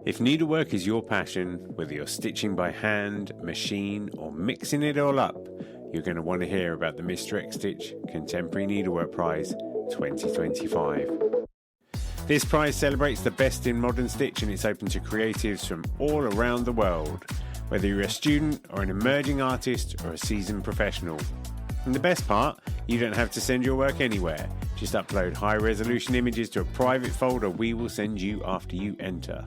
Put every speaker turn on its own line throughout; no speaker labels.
If needlework is your passion, whether you're stitching by hand, machine, or mixing it all up, you're going to want to hear about the Mr. X Stitch Contemporary Needlework Prize 2025. This prize celebrates the best in modern stitch, and it's open to creatives from all around the world, whether you're a student or an emerging artist or a seasoned professional. And the best part, you don't have to send your work anywhere. Just upload high-resolution images to a private folder we will send you after you enter.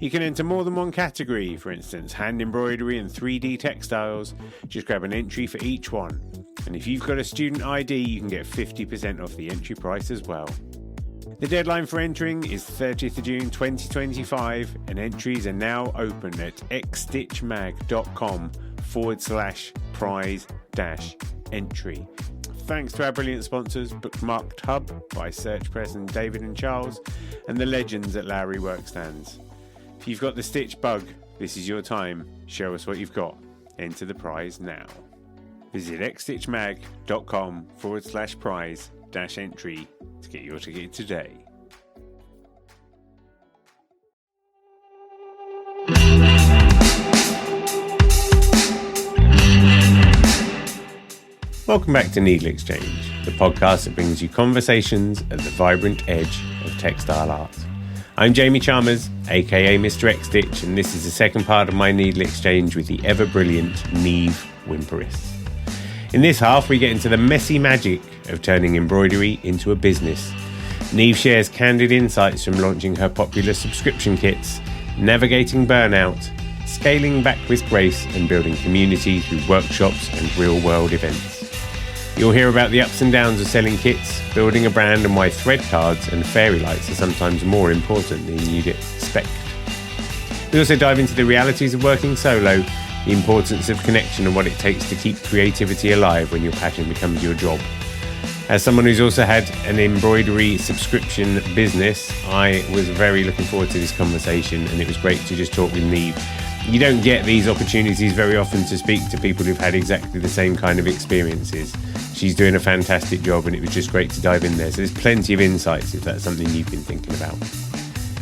You can enter more than one category, for instance, hand embroidery and 3D textiles. Just grab an entry for each one. And if you've got a student ID, you can get 50% off the entry price as well. The deadline for entering is 30th of June 2025, and entries are now open at xstitchmag.com/prize-entry. Thanks to our brilliant sponsors, Bookmarked Hub by Search Press and David and Charles, and the legends at Lowry Workstands. If you've got the stitch bug, this is your time. Show us what you've got. Enter the prize now. Visit xstitchmag.com/prize-entry to get your ticket today. Welcome back to NeedleXChange, the podcast that brings you conversations at the vibrant edge of textile art. I'm Jamie Chalmers, aka Mr. X Stitch, and this is the second part of my NeedleXChange with the ever-brilliant Niamh Wimperis. In this half, we get into the messy magic of turning embroidery into a business. Niamh shares candid insights from launching her popular subscription kits, navigating burnout, scaling back with grace, and building community through workshops and real-world events. You'll hear about the ups and downs of selling kits, building a brand, and why thread cards and fairy lights are sometimes more important than you'd expect. We also dive into the realities of working solo, the importance of connection, and what it takes to keep creativity alive when your passion becomes your job. As someone who's also had an embroidery subscription business, I was very looking forward to this conversation, and it was great to just talk with Niamh. You don't get these opportunities very often to speak to people who've had exactly the same kind of experiences. She's doing a fantastic job, and it was just great to dive in there. So there's plenty of insights if that's something you've been thinking about.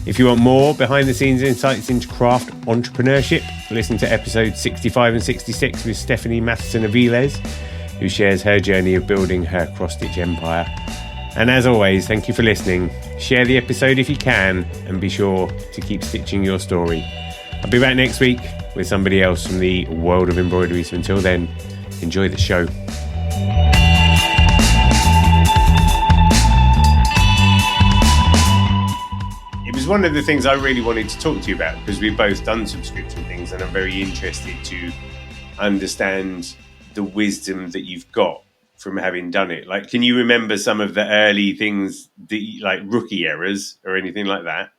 If you want more behind-the-scenes insights into craft entrepreneurship, listen to episodes 65 and 66 with Stephanie Matheson-Aviles, who shares her journey of building her cross-stitch empire. And as always, thank you for listening. Share the episode if you can, and be sure to keep stitching your story. I'll be back next week with somebody else from the world of embroidery. So until then, enjoy the show. It was one of the things I really wanted to talk to you about, because we've both done subscription things, and I'm very interested to understand the wisdom that you've got from having done it. Like, can you remember some of the early things, like rookie errors or anything like that?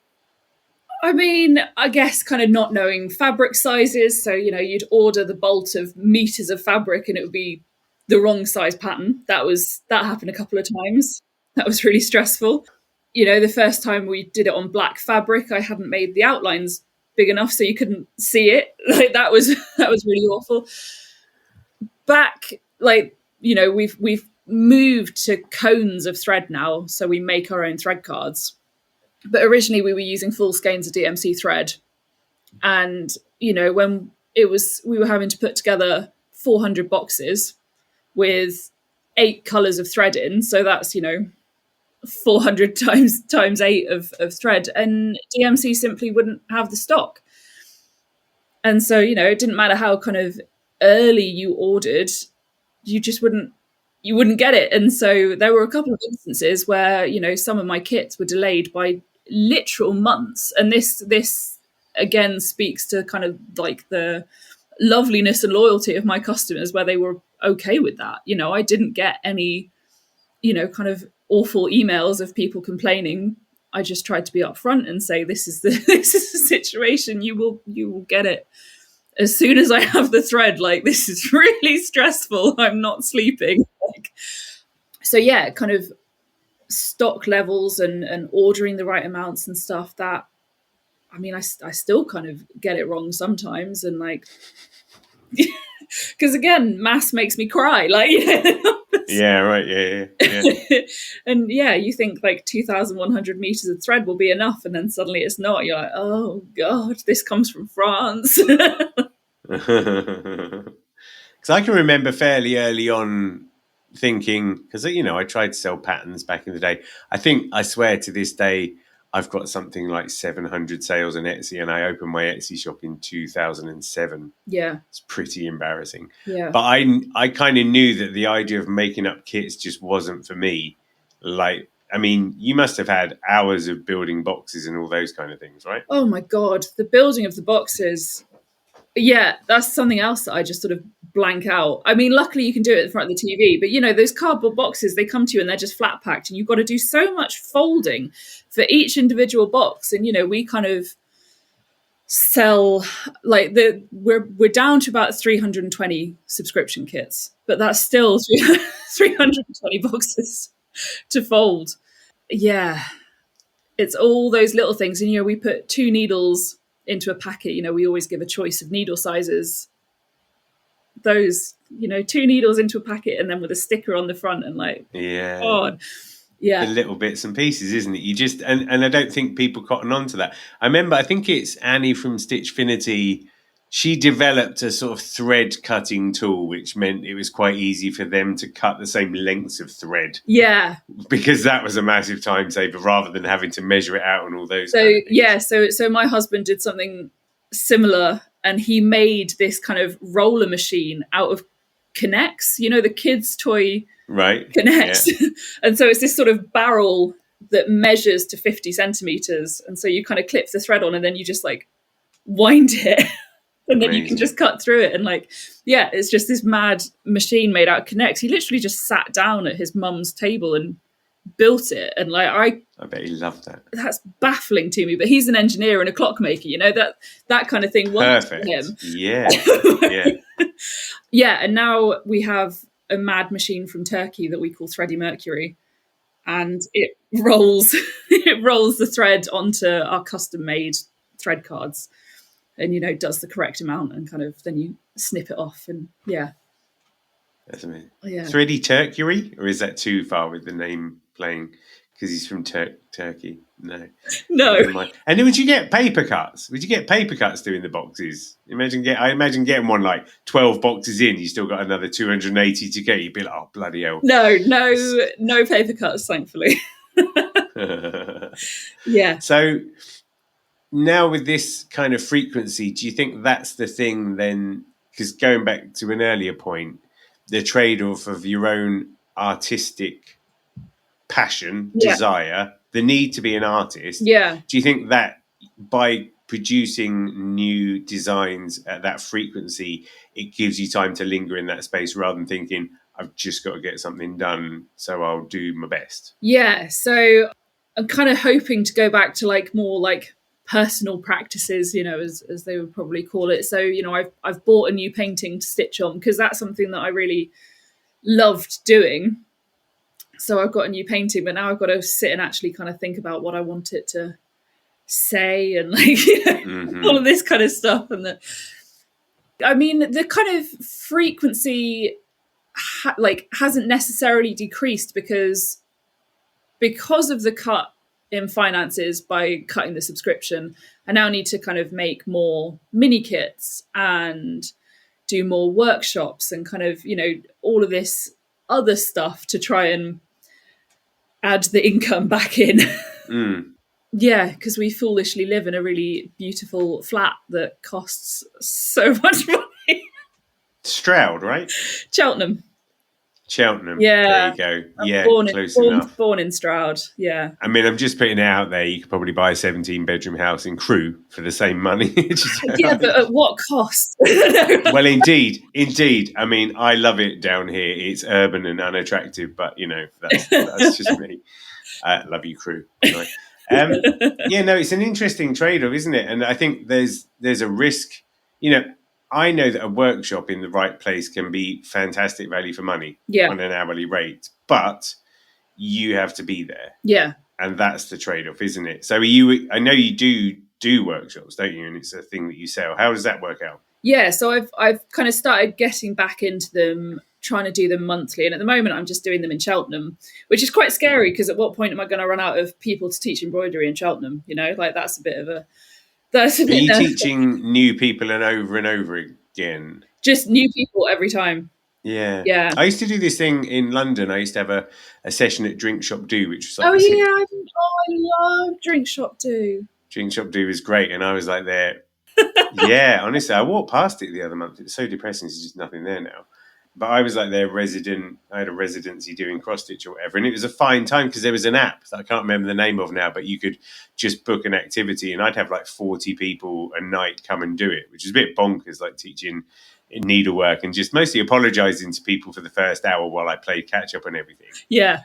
I mean, I guess kind of not knowing fabric sizes. So, you'd order the bolt of meters of fabric and it would be the wrong size pattern. That happened a couple of times. That was really stressful. The first time we did it on black fabric, I hadn't made the outlines big enough so you couldn't see it. Like that was really awful. We've moved to cones of thread now, so we make our own thread cards. But originally we were using full skeins of DMC thread. And, when we were having to put together 400 boxes with 8 colours of thread in. So that's, 400 times 8 of thread. And DMC simply wouldn't have the stock. And so, it didn't matter how kind of early you ordered, you wouldn't get it. And so there were a couple of instances where, some of my kits were delayed by literal months. And this again speaks to kind of like the loveliness and loyalty of my customers, where they were okay with that. I didn't get any, kind of awful emails of people complaining. I just tried to be upfront and say, this is the situation. You will get it as soon as I have the thread. Like, this is really stressful. I'm not sleeping. So yeah, kind of stock levels and ordering the right amounts and stuff. That, I mean, I still kind of get it wrong sometimes, and because again, maths makes me cry.
Yeah, right. Yeah.
And yeah, you think like 2,100 meters of thread will be enough, and then suddenly it's not. You're like, oh God, this comes from France.
Because I can remember fairly early on thinking, because, you know, I tried to sell patterns back in the day. I swear to this day, I've got something like 700 sales on Etsy, and I opened my Etsy shop in 2007.
Yeah.
It's pretty embarrassing.
Yeah.
But I kind of knew that the idea of making up kits just wasn't for me. Like, I mean, you must have had hours of building boxes and all those kind of things, right?
Oh my God, the building of the boxes. Yeah, that's something else that I just sort of blank out. I mean, luckily you can do it in front of the TV, but you know, those cardboard boxes, they come to you and they're just flat packed, and you've got to do so much folding for each individual box. And you know, we kind of sell like we're down to about 320 subscription kits, but that's still 320 boxes to fold. Yeah, it's all those little things. And you know, we put 2 needles into a packet. You know, we always give a choice of needle sizes. Those, you know, 2 needles into a packet, and then with a sticker on the front, and like,
yeah,
God, yeah,
the little bits and pieces, isn't it? You just and I don't think people cotton on to that. I remember, I think it's Annie from Stitchfinity. She developed a sort of thread cutting tool, which meant it was quite easy for them to cut the same lengths of thread.
Yeah,
because that was a massive time saver rather than having to measure it out and all those.
So
kind of things.
yeah, so my husband did something similar, and he made this kind of roller machine out of Connects, you know, the kids' toy,
right?
Connects.
Yeah.
And so it's this sort of barrel that measures to 50 centimeters, and so you kind of clip the thread on, and then you just like wind it, and then you can just cut through it. And like, yeah, it's just this mad machine made out of Connects. He literally just sat down at his mum's table and built it. And like, I
bet he loved that.
That's baffling to me, but he's an engineer and a clockmaker, you know, that kind of thing works for him.
Yeah.
Yeah, and now we have a mad machine from Turkey that we call Thready Mercury, and it rolls the thread onto our custom made thread cards, and you know, does the correct amount, and kind of then you snip it off. And yeah,
that's amazing.
Yeah.
Thready Mercury, or is that too far with the name playing because he's from Turkey? No. And then would you get paper cuts? Would you get paper cuts doing the boxes? I imagine getting one like 12 boxes in, you still got another 280 to get. You'd be like, oh bloody hell.
No paper cuts, thankfully. Yeah.
So now with this kind of frequency, do you think that's the thing then? Because going back to an earlier point, the trade-off of your own artistic passion, desire, the need to be an artist.
Yeah.
Do you think that by producing new designs at that frequency, it gives you time to linger in that space rather than thinking, I've just got to get something done, so I'll do my best?
Yeah. So I'm kind of hoping to go back to like more like personal practices, you know, as they would probably call it. So, you know, I've bought a new painting to stitch on because that's something that I really loved doing. So I've got a new painting, but now I've got to sit and actually kind of think about what I want it to say, and like, you know, all of this kind of stuff. And the kind of frequency hasn't necessarily decreased because of the cut in finances by cutting the subscription. I now need to kind of make more mini kits and do more workshops and kind of, you know, all of this other stuff to try and add the income back in. Yeah, because we foolishly live in a really beautiful flat that costs so much money.
Stroud, right?
Cheltenham.
There
Yeah.
you go.
I'm
enough.
Born in Stroud, yeah.
I mean, I'm just putting it out there. You could probably buy a 17-bedroom house in Crewe for the same money.
Yeah, but at what cost?
Well, indeed. I mean, I love it down here. It's urban and unattractive, but, you know, that's just me. Love you, Crewe. Anyway. It's an interesting trade-off, isn't it? And I think there's a risk. You know, I know that a workshop in the right place can be fantastic value for money on an hourly rate, but you have to be there.
Yeah.
And that's the trade-off, isn't it? So I know you do workshops, don't you? And it's a thing that you sell. How does that work out?
Yeah, so I've kind of started getting back into them trying to do them monthly. And at the moment, I'm just doing them in Cheltenham, which is quite scary because at what point am I going to run out of people to teach embroidery in Cheltenham? You know, like that's a bit of a. That's a
Are
bit
you teaching new people and over again?
just new people every time.
Yeah.
Yeah.
I used to do this thing in London. I used to have a session at Drink Shop Do, which was like
Oh yeah, I love Drink Shop Do.
Drink Shop Do is great. And I was like there. Yeah, honestly, I walked past it the other month. It's so depressing. There's just nothing there now. But I was like their resident. I had a residency doing cross stitch or whatever, and it was a fine time because there was an app that I can't remember the name of now, but you could just book an activity, and I'd have like 40 people a night come and do it, which is a bit bonkers, like teaching needlework and just mostly apologising to people for the first hour while I played catch up and everything.
Yeah.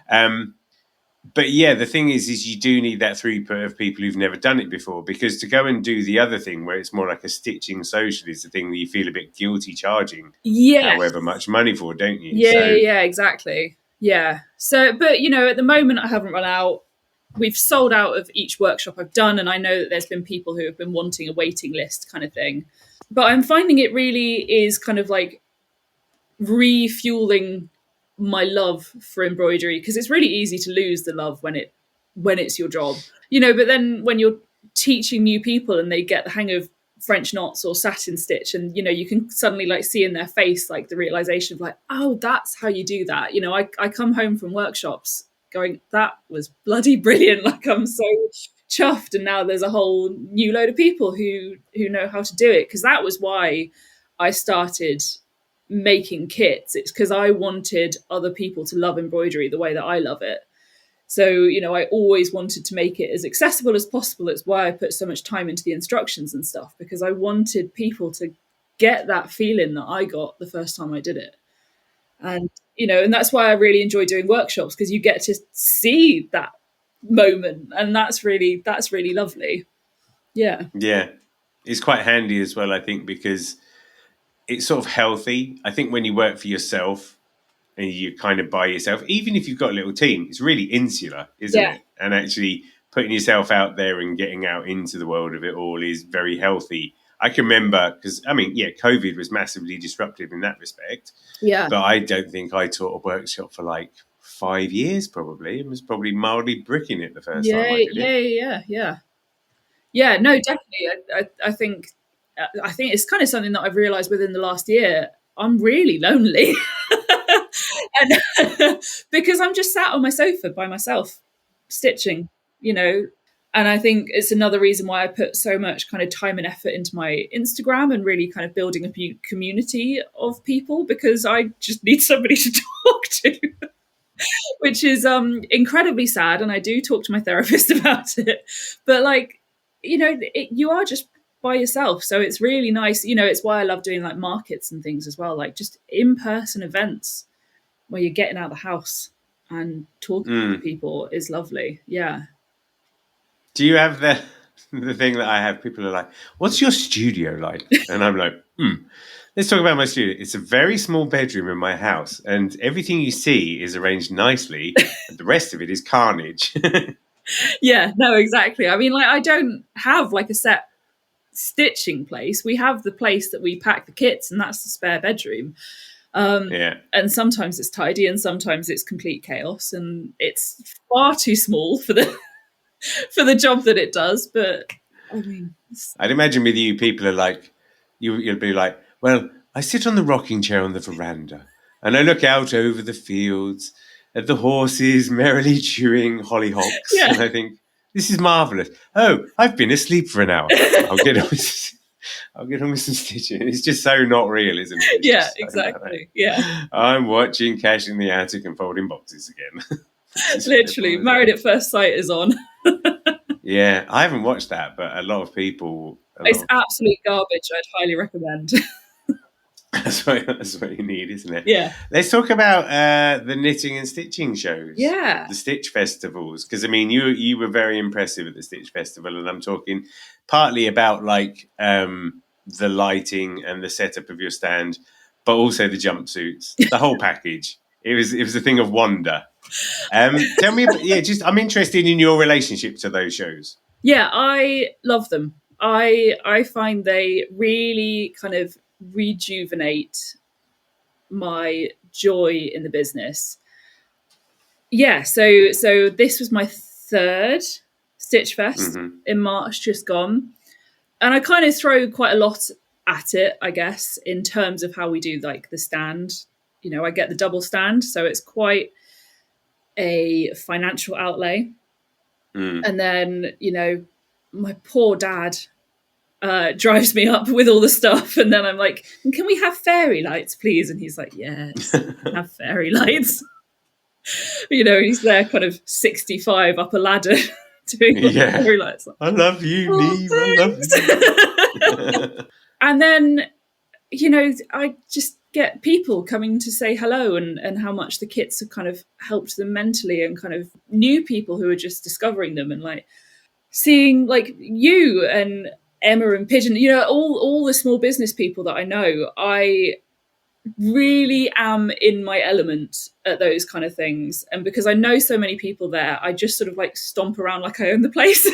But yeah, the thing is you do need that throughput of people who've never done it before, because to go and do the other thing where it's more like a stitching social is the thing that you feel a bit guilty charging however much money for, don't you?
Yeah, exactly. Yeah. So, but you know, at the moment I haven't run out. We've sold out of each workshop I've done, and I know that there's been people who have been wanting a waiting list kind of thing. But I'm finding it really is kind of like refueling my love for embroidery, because it's really easy to lose the love when it's your job, you know. But then when you're teaching new people and they get the hang of French knots or satin stitch, and you know, you can suddenly like see in their face like the realization of like, oh, that's how you do that. You know, I come home from workshops going, that was bloody brilliant. Like I'm so chuffed, and now there's a whole new load of people who know how to do it, because that was why I started making kits. It's because I wanted other people to love embroidery the way that I love it. So, you know, I always wanted to make it as accessible as possible. It's why I put so much time into the instructions and stuff, because I wanted people to get that feeling that I got the first time I did it. And, you know, and that's why I really enjoy doing workshops, because you get to see that moment, and that's really lovely. Yeah.
Yeah. It's quite handy as well, I think, because it's sort of healthy. I think when you work for yourself and you kind of by yourself, even if you've got a little team, it's really insular, isn't it? And actually putting yourself out there and getting out into the world of it all is very healthy. I can remember, because, I mean, yeah, COVID was massively disruptive in that respect.
Yeah.
But I don't think I taught a workshop for like 5 years, probably. It was probably mildly bricking it the first time I did it.
Yeah, no, definitely. I think it's kind of something that I've realized within the last year. I'm really lonely. And because I'm just sat on my sofa by myself stitching, you know. And I think it's another reason why I put so much kind of time and effort into my Instagram and really kind of building a community of people, because I just need somebody to talk to. Which is incredibly sad, and I do talk to my therapist about it. But like, you know, you are just by yourself, so it's really nice. You know, it's why I love doing like markets and things as well, like just in-person events where you're getting out of the house and talking to people is lovely. Yeah.
Do you have the thing that I have? People are like, "What's your studio like?" And I'm like, Let's talk about my studio. It's a very small bedroom in my house, and everything you see is arranged nicely, and the rest of it is carnage."
Yeah, no, exactly. I mean, like, I don't have like a set stitching place. We have the place that we pack the kits, and that's the spare bedroom. And sometimes it's tidy, and sometimes it's complete chaos, and it's far too small for the for the job that it does. But I mean,
I'd imagine with you, people are like, you'll be like, "Well, I sit on the rocking chair on the veranda, and I look out over the fields at the horses merrily chewing hollyhocks, and I think, this is marvellous. Oh, I've been asleep for an hour. I'll get on with some stitching." It's just so not real, isn't it?
Yeah, exactly. Yeah.
I'm watching Cash in the Attic and folding boxes again.
Literally, Married at First Sight is on.
Yeah, I haven't watched that, but a lot of people...
It's absolute garbage. I'd highly recommend.
That's what you need, isn't it?
Yeah.
Let's talk about the knitting and stitching shows.
Yeah.
The Stitch Festivals. Because, I mean, you were very impressive at the Stitch Festival, and I'm talking partly about, like, the lighting and the setup of your stand, but also the jumpsuits, the whole package. It was a thing of wonder. Tell me about, I'm interested in your relationship to those shows.
Yeah, I love them. I find they really kind of rejuvenate my joy in the business. Yeah, so this was my third Stitch Fest in March, just gone. And I kind of throw quite a lot at it, I guess, in terms of how we do like the stand. You know, I get the double stand, so it's quite a financial outlay. And then, you know, my poor dad drives me up with all the stuff, and then I'm like, can we have fairy lights, please? And he's like, yes, have fairy lights. You know, he's there kind of 65 up a ladder doing fairy lights.
I love you, Niamh. I love you.
And then, you know, I just get people coming to say hello, and how much the kits have kind of helped them mentally, and kind of new people who are just discovering them, and like seeing like you and Emma and Pigeon, you know, all the small business people that I know. I really am in my element at those kind of things, and because I know so many people there, I just sort of like stomp around like I own the place.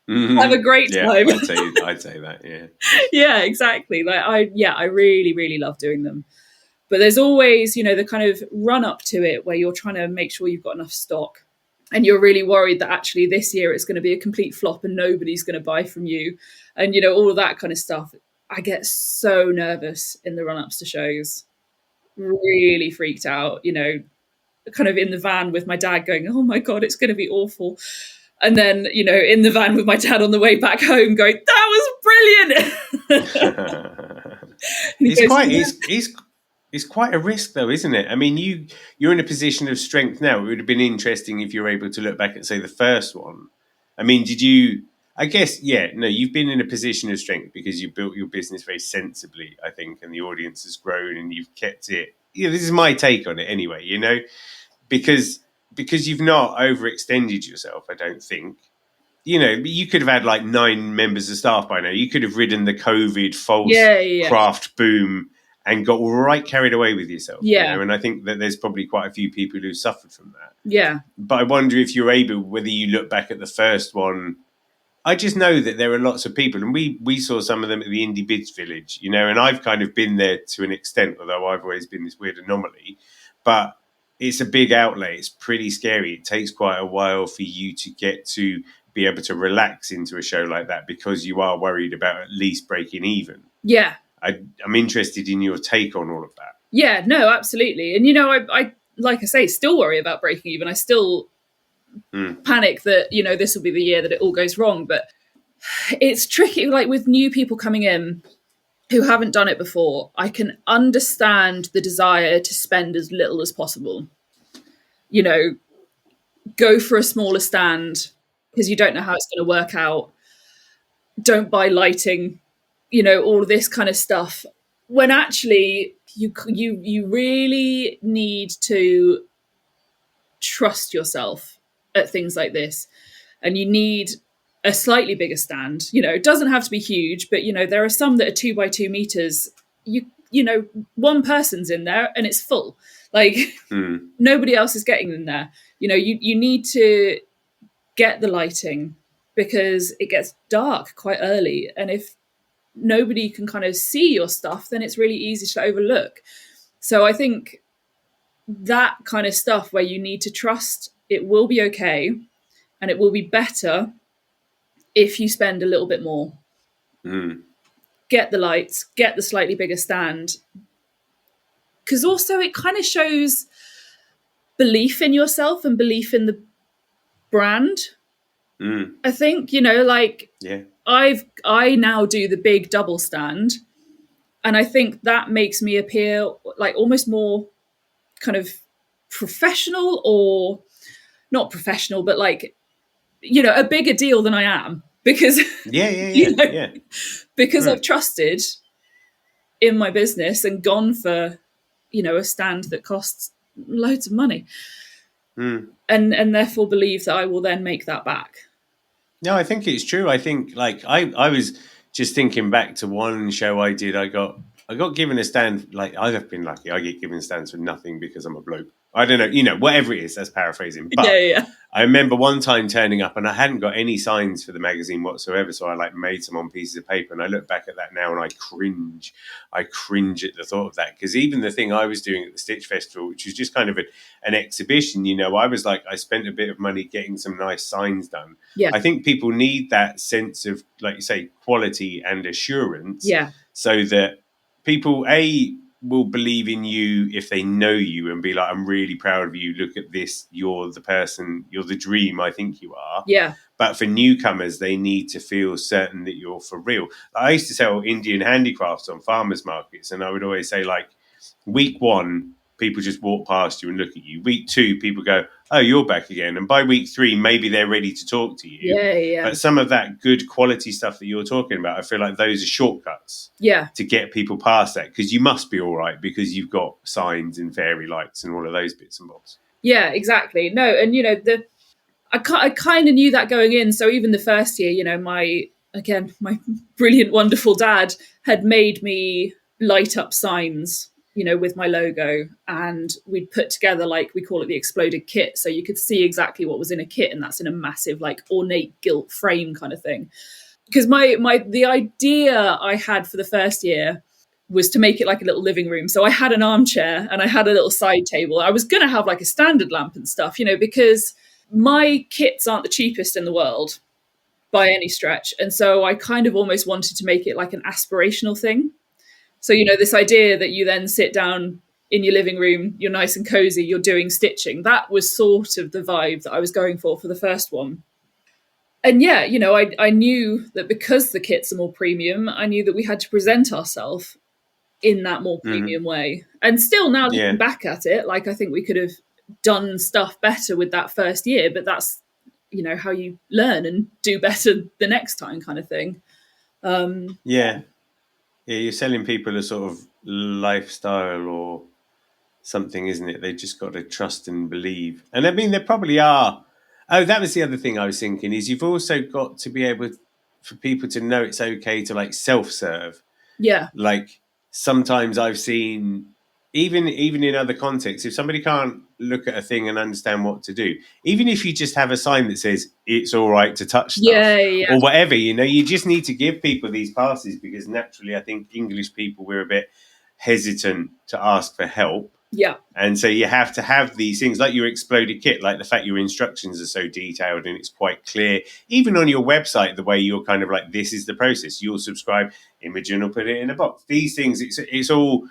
Have a great time.
I'd say that, yeah.
Yeah, exactly. Like I really, really love doing them. But there's always, you know, the kind of run up to it where you're trying to make sure you've got enough stock, and you're really worried that actually this year it's going to be a complete flop and nobody's going to buy from you, and you know, all of that kind of stuff. I get so nervous in the run-ups to shows, really freaked out, you know, kind of in the van with my dad going, oh my God, it's going to be awful. And then, you know, in the van with my dad on the way back home going, that was brilliant.
It's quite a risk though, isn't it? I mean, you're in a position of strength now. It would have been interesting if you were able to look back at, say, the first one. I mean, you've been in a position of strength because you built your business very sensibly, I think, and the audience has grown and you've kept it. You know, this is my take on it anyway, you know, because you've not overextended yourself, I don't think. You know, you could have had like 9 members of staff by now. You could have ridden the COVID false craft boom and got right carried away with yourself.
Yeah.
You know? And I think that there's probably quite a few people who suffered from that.
Yeah.
But I wonder if you're able, whether you look back at the first one. I just know that there are lots of people, and we saw some of them at the Indie Bids Village, you know, and I've kind of been there to an extent, although I've always been this weird anomaly. But it's a big outlay. It's pretty scary. It takes quite a while for you to get to be able to relax into a show like that, because you are worried about at least breaking even.
Yeah.
I'm interested in your take on all of that.
Yeah, no, absolutely. And, you know, I like I say, still worry about breaking even. I still panic that, you know, this will be the year that it all goes wrong. But it's tricky, like with new people coming in who haven't done it before. I can understand the desire to spend as little as possible. You know, go for a smaller stand because you don't know how it's going to work out. Don't buy lighting, you know, all of this kind of stuff. When actually you really need to trust yourself at things like this, and you need a slightly bigger stand. You know, it doesn't have to be huge, but you know, there are some that are 2 by 2 meters. You know, one person's in there and it's full. Like nobody else is getting in there. You know, you need to get the lighting because it gets dark quite early, and if nobody can kind of see your stuff, then it's really easy to overlook. So I think that kind of stuff where you need to trust it will be okay and it will be better if you spend a little bit more. Get the lights, get the slightly bigger stand, because also it kind of shows belief in yourself and belief in the brand. I think, you know, like I now do the big double stand, and I think that makes me appear like almost more kind of professional, or not professional, but like, you know, a bigger deal than I am, because you know, because I've trusted in my business and gone for, you know, a stand that costs loads of money, and therefore believe that I will then make that back.
No, I think it's true. I think, like, I was just thinking back to one show I did. I got given a stand. Like, I've been lucky. I get given stands for nothing because I'm a bloke. I don't know, whatever it is, that's paraphrasing. But
Yeah.
I remember one time turning up and I hadn't got any signs for the magazine whatsoever. So I made some on pieces of paper, and I look back at that now and I cringe. I cringe at the thought of that, because even the thing I was doing at the Stitch Festival, which was just kind of an exhibition, I was I spent a bit of money getting some nice signs done.
Yeah.
I think people need that sense of, like you say, quality and assurance.
Yeah.
So that people, will believe in you if they know you and be like, I'm really proud of you. Look at this. You're the person, you're the dream I think you are.
Yeah.
But for newcomers, they need to feel certain that you're for real. I used to sell Indian handicrafts on farmers markets, and I would always say, week 1, people just walk past you and look at you. Week 2, people go, oh, you're back again. And by week 3, maybe they're ready to talk to you.
Yeah.
But some of that good quality stuff that you're talking about, I feel like those are shortcuts to get people past that, because you must be all right because you've got signs and fairy lights and all of those bits and bobs.
Yeah, exactly. No, and, I kind of knew that going in. So even the first year, my brilliant, wonderful dad had made me light up signs, with my logo, and we'd put together, we call it the exploded kit. So you could see exactly what was in a kit, and that's in a massive, ornate gilt frame kind of thing. Because the idea I had for the first year was to make it like a little living room. So I had an armchair and I had a little side table. I was going to have a standard lamp and stuff, because my kits aren't the cheapest in the world by any stretch. And so I kind of almost wanted to make it like an aspirational thing. So, this idea that you then sit down in your living room, you're nice and cozy, you're doing stitching. That was sort of the vibe that I was going for the first one. And yeah, I knew that because the kits are more premium, I knew that we had to present ourselves in that more premium way. And still now looking back at it, I think we could have done stuff better with that first year, but that's, how you learn and do better the next time kind of thing.
Yeah, you're selling people a sort of lifestyle or something, isn't it? They just got to trust and believe. And I mean, there probably are. Oh, that was the other thing I was thinking, is you've also got to be able for people to know it's okay to self-serve.
Yeah.
Sometimes I've seen, even in other contexts, if somebody can't look at a thing and understand what to do, even if you just have a sign that says it's all right to touch stuff or whatever, you just need to give people these passes, because naturally I think English people, we're a bit hesitant to ask for help.
Yeah.
And so you have to have these things like your exploded kit, like the fact your instructions are so detailed and it's quite clear. Even on your website, the way you're kind of this is the process. You'll subscribe, Imogen will put it in a box. These things, it's all,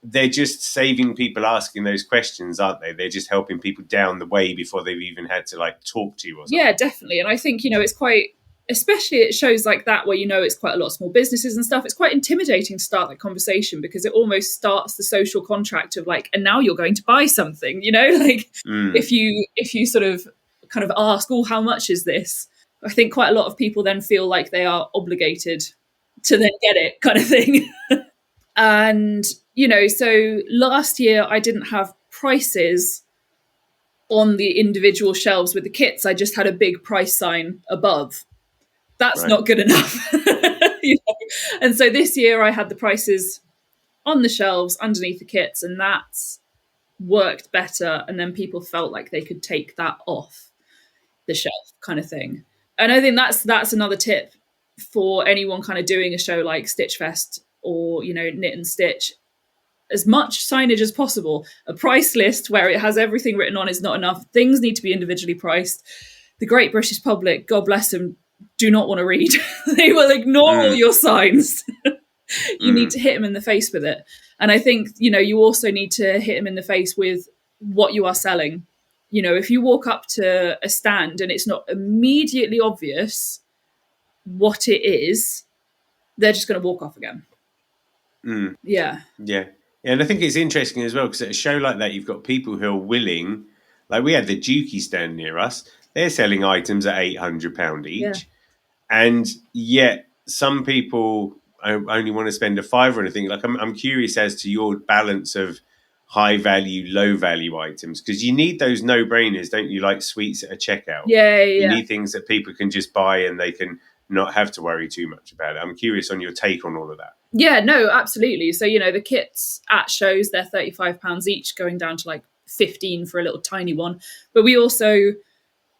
they're just saving people asking those questions, aren't they? They're just helping people down the way before they've even had to talk to you or something.
Yeah, definitely. And I think, it's quite, especially at shows like that where it's quite a lot of small businesses and stuff, it's quite intimidating to start that conversation, because it almost starts the social contract of and now you're going to buy something, if you sort of kind of ask, oh, how much is this? I think quite a lot of people then feel like they are obligated to then get it kind of thing. And, so last year I didn't have prices on the individual shelves with the kits. I just had a big price sign above. That's not good enough. And so this year I had the prices on the shelves underneath the kits, and that's worked better. And then people felt like they could take that off the shelf kind of thing. And I think that's another tip for anyone kind of doing a show like Stitch Fest or, Knit and Stitch. As much signage as possible. A price list where it has everything written on is not enough. Things need to be individually priced. The great British public, God bless them, do not want to read. They will ignore all your signs. You need to hit them in the face with it. And I think, you also need to hit them in the face with what you are selling. If you walk up to a stand and it's not immediately obvious what it is, they're just going to walk off again. Yeah.
And I think it's interesting as well, because at a show like that, you've got people who are willing, we had the Dukey stand near us, they're selling items at £800 each. Yeah. And yet some people only want to spend a £5 or anything. I'm curious as to your balance of high value, low value items, because you need those no-brainers, don't you? Like sweets at a checkout.
Yeah.
You need things that people can just buy and they can not have to worry too much about it. I'm curious on your take on all of that.
Yeah, no, absolutely. So, the kits at shows, they're £35 each, going down to 15 for a little tiny one. But we also,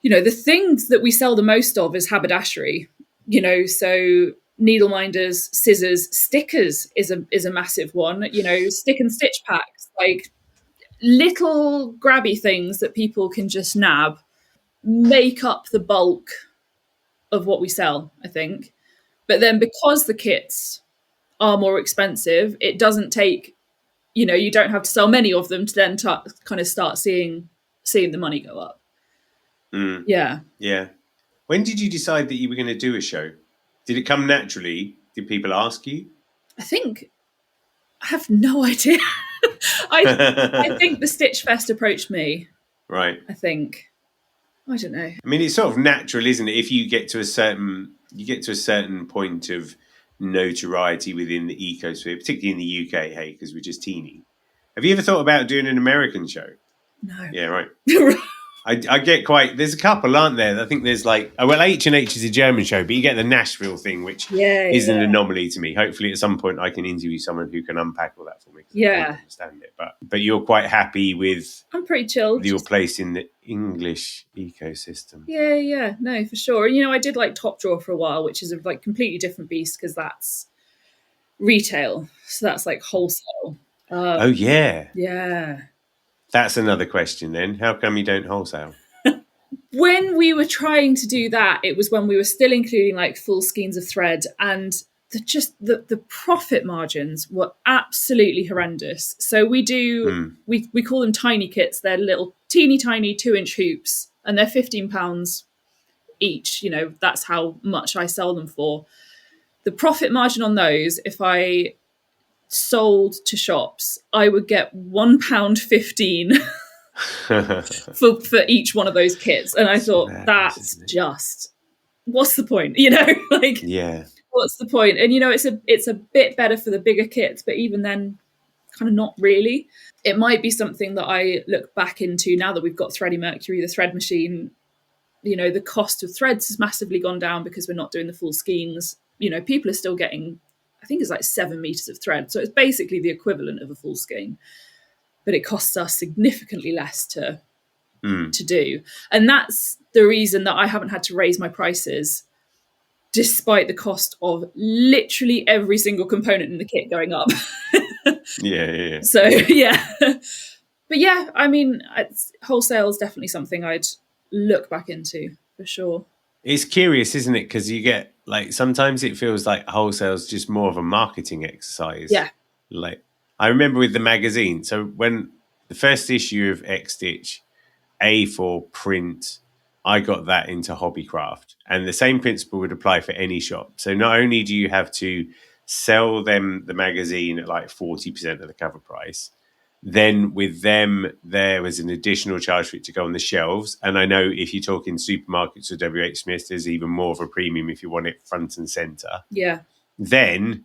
the things that we sell the most of is haberdashery, so needle minders, scissors, stickers is a massive one, stick and stitch packs, like little grabby things that people can just nab, make up the bulk of what we sell, I think. But then because the kits are more expensive, it doesn't take, you don't have to sell many of them to then kind of start seeing the money go up. Yeah.
When did you decide that you were going to do a show? Did it come naturally? Did people ask you?
I have no idea. I think the Stitch Fest approached me.
Right.
I think. I don't know.
I mean, it's sort of natural, isn't it? If you get to a certain point of notoriety within the ecosphere, particularly in the UK, hey, because we're just teeny. Have you ever thought about doing an American show?
No.
Yeah, right. I get there's a couple, aren't there? I think there's H&H is a German show, but you get the Nashville thing, which is an anomaly to me. Hopefully at some point I can interview someone who can unpack all that for me. I don't understand it. But you're quite happy with...
I'm pretty chilled.
With your place in the English ecosystem.
Yeah. No, for sure. And, I did like Top Drawer for a while, which is a completely different beast because that's retail. So that's like wholesale.
Oh, yeah.
Yeah.
That's another question then. How come you don't wholesale?
When we were trying to do that, it was when we were still including like full skeins of thread, and the profit margins were absolutely horrendous. So we do, we call them tiny kits. They're little teeny tiny 2-inch hoops, and they're £15 each. That's how much I sell them for. The profit margin on those, if I sold to shops, I would get £1.15 for each one of those kits. And I thought, that's just, what's the point? What's the point? And it's a bit better for the bigger kits, but even then, kind of not really. It might be something that I look back into now that we've got Thready Mercury, the thread machine. The cost of threads has massively gone down because we're not doing the full skeins. People are still getting, I think it's like 7 meters of thread. So it's basically the equivalent of a full skein, but it costs us significantly less to do. And that's the reason that I haven't had to raise my prices, despite the cost of literally every single component in the kit going up.
Yeah.
So, yeah. But yeah, I mean, wholesale is definitely something I'd look back into for sure.
It's curious, isn't it? Because you get sometimes it feels like wholesale's just more of a marketing exercise.
Yeah.
I remember with the magazine. So when the first issue of X-Stitch, A4 print, I got that into Hobbycraft. And the same principle would apply for any shop. So not only do you have to sell them the magazine at 40% of the cover price, then with them, there was an additional charge for it to go on the shelves. And I know if you talk in supermarkets or WH Smith, there's even more of a premium if you want it front and center.
Yeah.
Then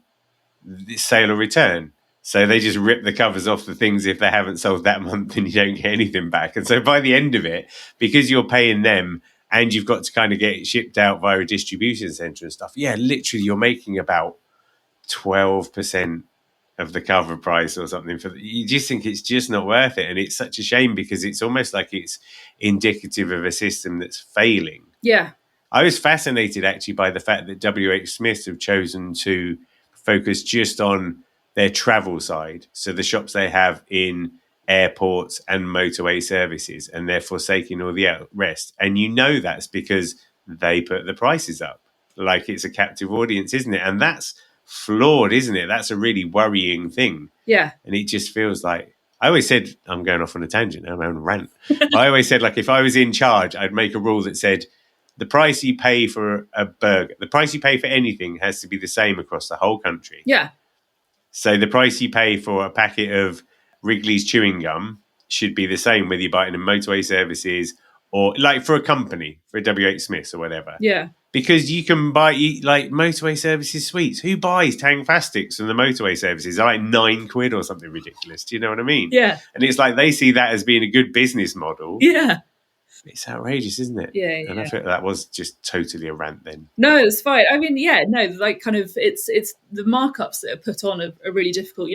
the sale or return. So they just rip the covers off the things if they haven't sold that month and you don't get anything back. And so by the end of it, because you're paying them and you've got to kind of get it shipped out via a distribution center and stuff, literally you're making about 12% of the cover price or something. You just think it's just not worth it. And it's such a shame because it's almost like it's indicative of a system that's failing.
Yeah.
I was fascinated actually by the fact that WH Smith have chosen to focus just on their travel side. So the shops they have in airports and motorway services, and they're forsaking all the rest. And that's because they put the prices up. It's a captive audience, isn't it? And that's flawed, isn't it? That's a really worrying thing.
Yeah.
And it just feels like, I always said, I'm going off on a tangent now, I'm on a rant. I always said, if I was in charge, I'd make a rule that said, the price you pay for a burger, the price you pay for anything has to be the same across the whole country.
Yeah.
So the price you pay for a packet of Wrigley's chewing gum should be the same whether you buy it in motorway services or for a company, for a WH Smiths or whatever.
Yeah.
Because you can buy motorway services sweets. Who buys Tangfastics from the motorway services? They're £9 or something ridiculous. Do you know what I mean?
Yeah.
And it's they see that as being a good business model.
Yeah.
It's outrageous, isn't it?
Yeah.
And I feel that was just totally a rant then.
No, it's fine. I mean, it's the markups that are put on are really difficult.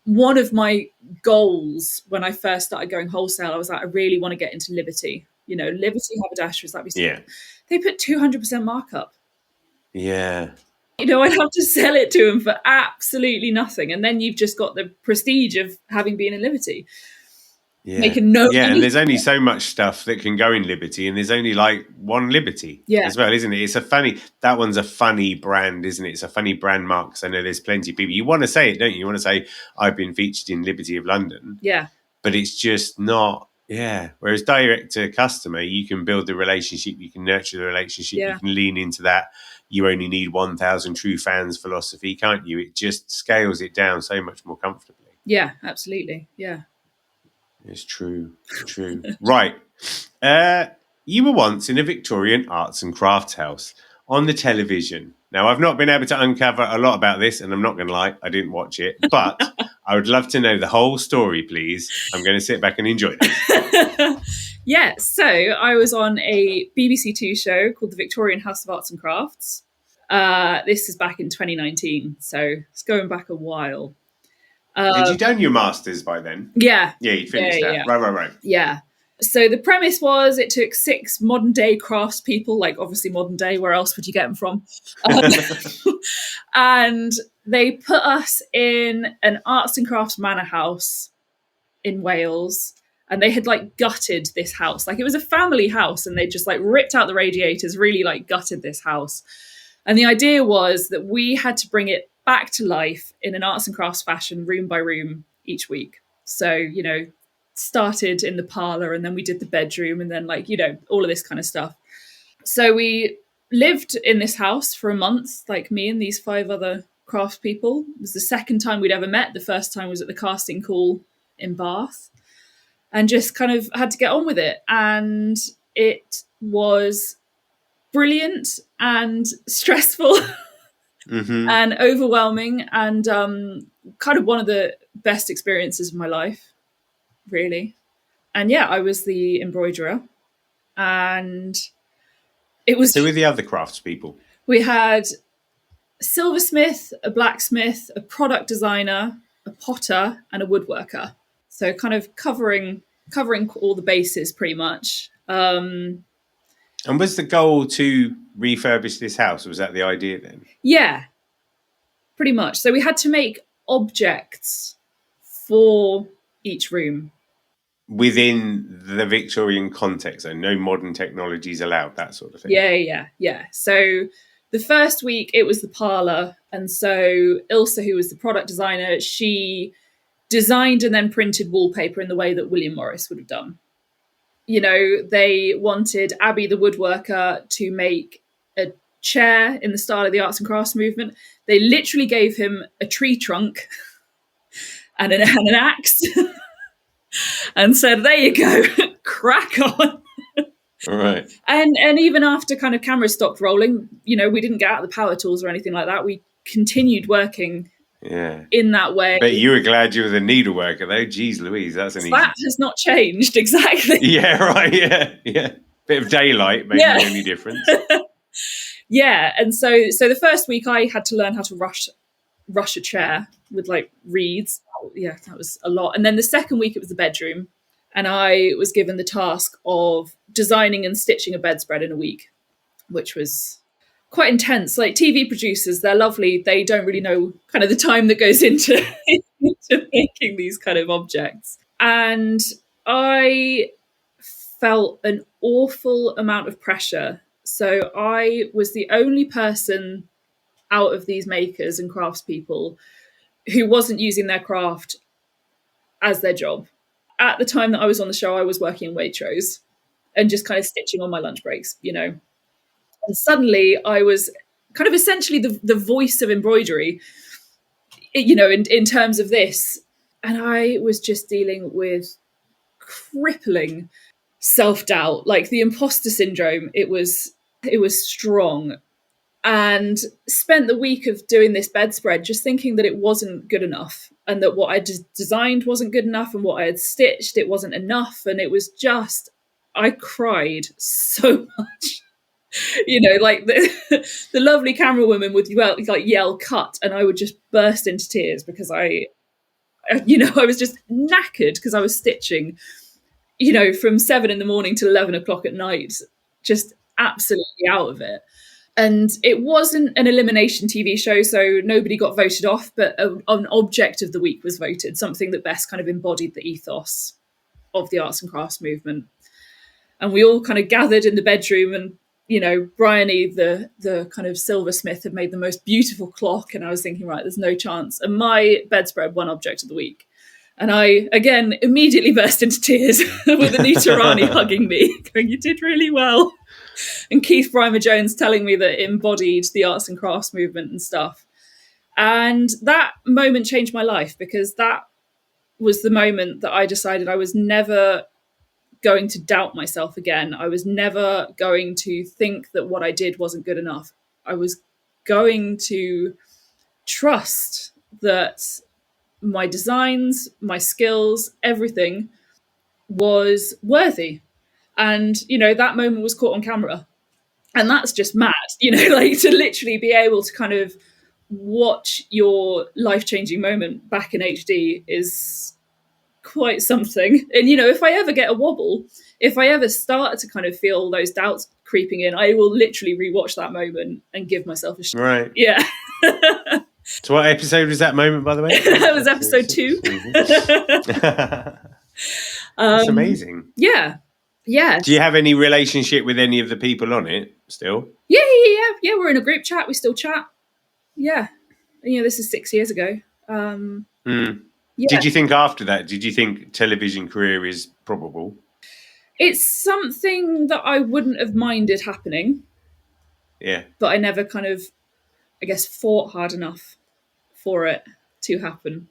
one of my goals when I first started going wholesale, I was like, I really want to get into Liberty. Liberty haberdashers, like we said,
Yeah.
they put 200% markup.
Yeah.
I'd have to sell it to them for absolutely nothing. And then you've just got the prestige of having been in Liberty.
Yeah.
Making no
yeah,
money.
And there's only so much stuff that can go in Liberty, and there's only like one Liberty as well, isn't it? That one's a funny brand, isn't it? It's a funny brand mark, because I know there's plenty of people. You want to say it, don't you? You want to say, I've been featured in Liberty of London.
Yeah.
But it's just not, Whereas direct to customer, you can build the relationship, you can nurture the relationship, you can lean into that. You only need 1,000 true fans philosophy, can't you? It just scales it down so much more comfortably.
Yeah, absolutely. Yeah.
It's true. Right. You were once in a Victorian arts and crafts house on the television. Now, I've not been able to uncover a lot about this, and I'm not going to lie, I didn't watch it, but I would love to know the whole story, please. I'm going to sit back and enjoy this.
Yeah, so I was on a BBC Two show called the Victorian House of Arts and Crafts. This is back in 2019, so it's going back a while.
Had you done your masters by then?
Yeah.
Yeah, you'd finished that. Yeah. Right.
Yeah. So the premise was it took 6 modern day craftspeople, like obviously modern day, where else would you get them from? And they put us in an arts and crafts manor house in Wales. And they had like gutted this house. Like it was a family house, and they just like ripped out the radiators, really like gutted this house. And the idea was that we had to bring it back to life in an arts and crafts fashion, room by room each week. So, started in the parlour, and then we did the bedroom, and then all of this kind of stuff. So we lived in this house for a month, like me and these 5 other craftspeople. It was the second time we'd ever met. The first time was at the casting call in Bath, and just kind of had to get on with it. And it was brilliant and stressful.
Mm-hmm.
And overwhelming, and kind of one of the best experiences of my life, really. And yeah, I was the embroiderer, and it was...
So with the other craftspeople?
We had a silversmith, a blacksmith, a product designer, a potter, and a woodworker. So kind of covering all the bases, pretty much.
And was the goal to refurbish this house? Was that the idea then?
Yeah, pretty much. So we had to make objects for each room.
Within the Victorian context, so no modern technologies allowed, that sort of thing?
Yeah. So the first week it was the parlour. And so Ilse, who was the product designer, she designed and then printed wallpaper in the way that William Morris would have done. They wanted Abby, the woodworker, to make a chair in the style of the arts and crafts movement. They literally gave him a tree trunk and an axe and said, there you go, crack on.
All right.
And even after kind of cameras stopped rolling, we didn't get out the power tools or anything like that. We continued working in that way.
But you were glad you were the needleworker, though. Jeez Louise, that's an easy...
That has not changed, exactly.
Yeah, right, yeah. Bit of daylight made the only difference.
Yeah, and so the first week I had to learn how to rush a chair with like reeds. Yeah, that was a lot. And then the second week it was the bedroom, and I was given the task of designing and stitching a bedspread in a week, which was quite intense. Like TV producers, they're lovely. They don't really know kind of the time that goes into making these kind of objects. And I felt an awful amount of pressure. So I was the only person out of these makers and craftspeople who wasn't using their craft as their job. At the time that I was on the show, I was working in Waitrose and just kind of stitching on my lunch breaks, And suddenly I was kind of essentially the voice of embroidery, in terms of this. And I was just dealing with crippling self-doubt, like the imposter syndrome. It was strong. And spent the week of doing this bedspread just thinking that it wasn't good enough, and that what I designed wasn't good enough, and what I had stitched, it wasn't enough. And it was just, I cried so much. Like the lovely camera woman would yell cut, and I would just burst into tears because I I was just knackered because I was stitching, from 7 a.m. till 11 o'clock at night, just absolutely out of it. And it wasn't an elimination TV show, so nobody got voted off, but an object of the week was voted, something that best kind of embodied the ethos of the arts and crafts movement. And we all kind of gathered in the bedroom, and, Bryony, the kind of silversmith, had made the most beautiful clock. And I was thinking, right, there's no chance. And my bedspread won object of the week. And I, again, immediately burst into tears with Anita Rani hugging me, going, you did really well. And Keith Brymer-Jones telling me that it embodied the arts and crafts movement and stuff. And that moment changed my life, because that was the moment that I decided I was never going to doubt myself again. I was never going to think that what I did wasn't good enough. I was going to trust that my designs, my skills, everything was worthy. And, that moment was caught on camera. And that's just mad, like to literally be able to kind of watch your life-changing moment back in HD is quite something. And, if I ever get a wobble, if I ever start to kind of feel those doubts creeping in, I will literally rewatch that moment and give myself a
Right.
Yeah.
So what episode was that moment, by the way?
That was episode 2.
That's amazing.
Yeah. Yeah.
Do you have any relationship with any of the people on it still?
Yeah. We're in a group chat. We still chat. Yeah. This is 6 years ago. Yeah.
Did you think after that, did you think television career is probable?
It's something that I wouldn't have minded happening.
Yeah.
But I never kind of, I guess, fought hard enough for it to happen.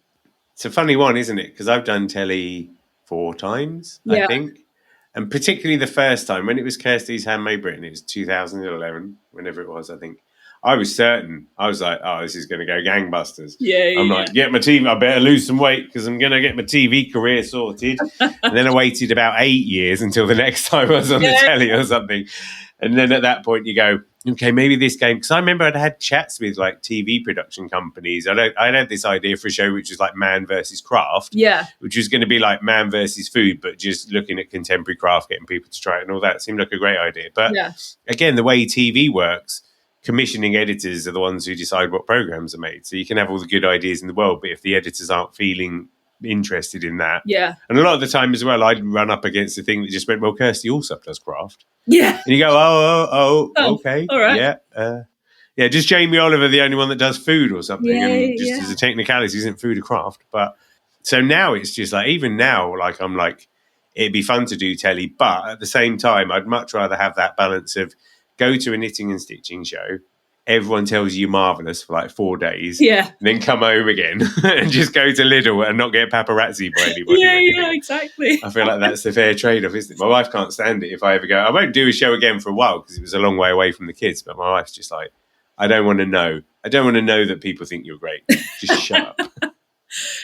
It's a funny one, isn't it? Because I've done telly 4 times, I think. And particularly the first time, when it was Kirsty's Handmade Britain, it was 2011, whenever it was, I think. I was certain. I was like, oh, this is going to go gangbusters. I'm like, get my TV. I better lose some weight because I'm going to get my TV career sorted. And then I waited about 8 years until the next time I was on the telly or something. And then at that point you go, okay, maybe this game, because I remember I'd had chats with like TV production companies. I had this idea for a show which was like man versus craft, which was going to be like man versus food, but just looking at contemporary craft, getting people to try it and all that. It seemed like a great idea. But again, the way TV works, commissioning editors are the ones who decide what programs are made. So you can have all the good ideas in the world, but if the editors aren't feeling interested in that, and a lot of the time as well, I'd run up against the thing that just went, well, Kirsty also does craft. And you go, oh, okay,
all right.
Just Jamie Oliver, the only one that does food or something, and just as a technicality, isn't food a craft? But so now it's just like, even now, like I'm like, it'd be fun to do telly, but at the same time, I'd much rather have that balance of go to a knitting and stitching show, everyone tells you you're marvellous for like 4 days, and then come home again and just go to Lidl and not get paparazzi by anybody.
Exactly.
I feel like that's the fair trade-off, isn't it? My wife can't stand it if I ever go. I won't do a show again for a while because it was a long way away from the kids, but my wife's just like, I don't want to know. I don't want to know that people think you're great. Just shut up.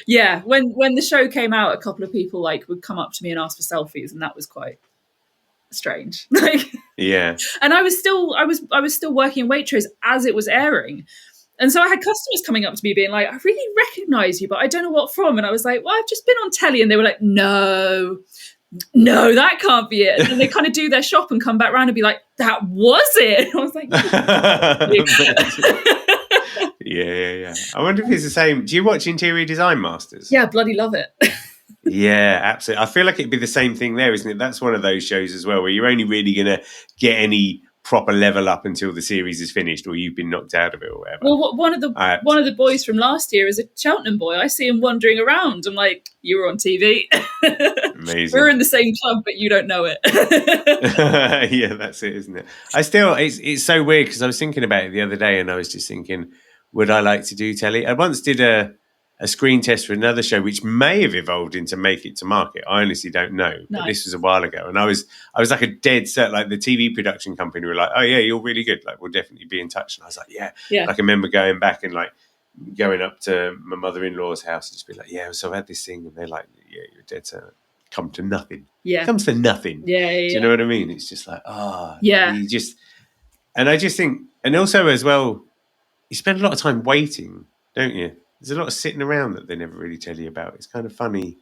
Yeah, when the show came out, a couple of people like would come up to me and ask for selfies, and that was quite strange. And I was still working in Waitrose as it was airing, and so I had customers coming up to me being like, I really recognize you, but I don't know what from. And I was like, well, I've just been on telly. And they were like, no, that can't be it. And then they kind of do their shop and come back around and be like, that was it. And I was like,
yeah. I wonder if it's the same. Do you watch Interior Design Masters?
Yeah, bloody love it.
Yeah, absolutely. I feel like it'd be the same thing there, isn't it? That's one of those shows as well where you're only really going to get any proper level up until the series is finished or you've been knocked out of it or whatever.
Well, one of the boys from last year is a Cheltenham boy. I see him wandering around. I'm like, you were on TV.
Amazing.
We're in the same club, but you don't know it.
Yeah, that's it, isn't it? It's so weird because I was thinking about it the other day and I was just thinking, would I like to do telly? I once did a screen test for another show, which may have evolved into Make It to Market. I honestly don't know, but this was a while ago. And I was like a dead set, like the TV production company were like, oh yeah, you're really good. Like, we'll definitely be in touch. And I was like, yeah. Like, I remember going back and like going up to my mother-in-law's house and just be like, yeah, so I had this thing. And they're like, yeah, you're dead set. Come to nothing. Yeah. Comes to nothing.
Yeah.
Do you know what I mean? It's just like, and I just think, and also as well, you spend a lot of time waiting, don't you? There's a lot of sitting around that they never really tell you about. It's kind of funny.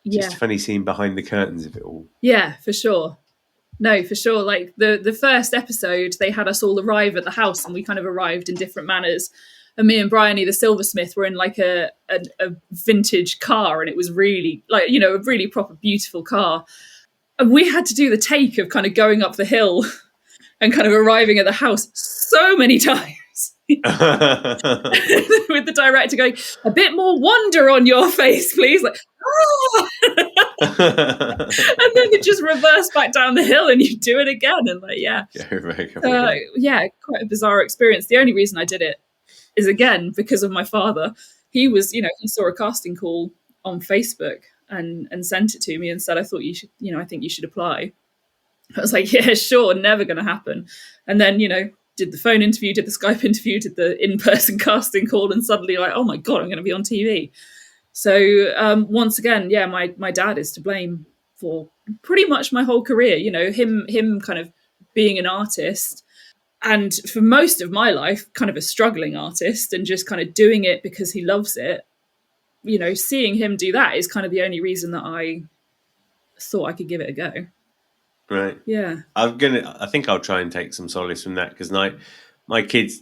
Yeah.
Just funny seeing behind the curtains of it all.
Yeah, for sure. No, for sure. Like the first episode, they had us all arrive at the house, and we kind of arrived in different manners. And me and Bryony, the silversmith, were in like a vintage car, and it was really like, you know, a really proper beautiful car. And we had to do the take of kind of going up the hill and kind of arriving at the house so many times. With the director going, a bit more wonder on your face, please. Like, oh! And then you just reverse back down the hill and you do it again. And like, yeah, quite a bizarre experience. The only reason I did it is, again, because of my father. He was, you know, he saw a casting call on Facebook and sent it to me and said, I thought you should, you know, I think you should apply. I was like, yeah, sure, never going to happen. And then, you know, did the phone interview, did the Skype interview, did the in-person casting call, and suddenly like, oh my God, I'm going to be on TV. So once again, yeah, my dad is to blame for pretty much my whole career. You know, him kind of being an artist, and for most of my life, kind of a struggling artist, and just kind of doing it because he loves it. You know, seeing him do that is kind of the only reason that I thought I could give it a go.
Right.
Yeah.
I think I'll try and take some solace from that, because my kids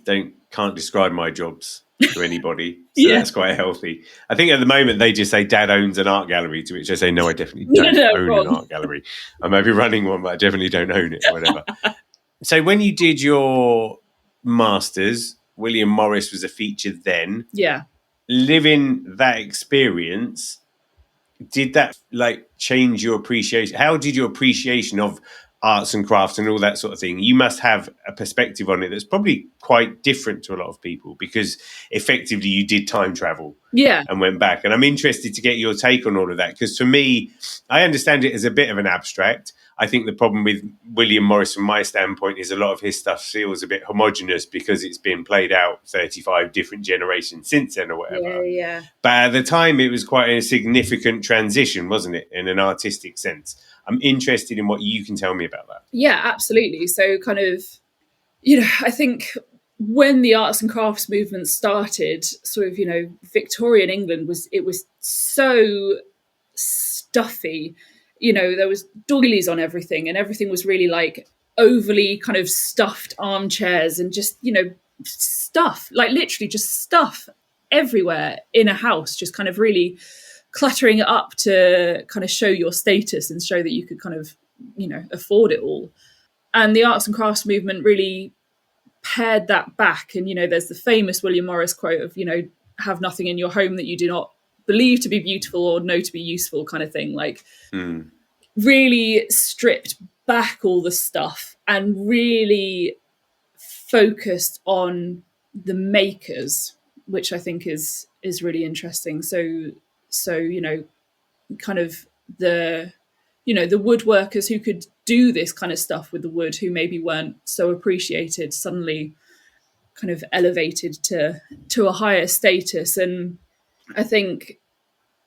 can't describe my jobs to anybody, so that's quite healthy. I think at the moment they just say Dad owns an art gallery, to which I say no, I definitely don't own an art gallery. I may be running one, but I definitely don't own it or whatever. So when you did your masters, William Morris was a feature then.
Yeah.
Living that experience, did that like change your appreciation? How did your appreciation of arts and crafts and all that sort of thing? You must have a perspective on it that's probably quite different to a lot of people, because effectively you did time travel and went back. And I'm interested to get your take on all of that, because for me, I understand it as a bit of an abstract. I think the problem with William Morris, from my standpoint, is a lot of his stuff feels a bit homogenous because it's been played out 35 different generations since then or whatever.
Yeah.
But at the time, it was quite a significant transition, wasn't it, in an artistic sense? I'm interested in what you can tell me about that.
Yeah, absolutely. So kind of, you know, I think when the arts and crafts movement started, sort of, you know, Victorian England was so stuffy. You know, there was doilies on everything, and everything was really like overly kind of stuffed armchairs and just, you know, stuff, like literally just stuff everywhere in a house, just kind of really cluttering it up to kind of show your status and show that you could kind of, you know, afford it all. And the arts and crafts movement really pared that back. And, you know, there's the famous William Morris quote of, you know, have nothing in your home that you do not believe to be beautiful or know to be useful, kind of thing. Like really stripped back all the stuff and really focused on the makers, which I think is really interesting. So, you know, kind of the woodworkers who could do this kind of stuff with the wood, who maybe weren't so appreciated, suddenly kind of elevated to a higher status. And I think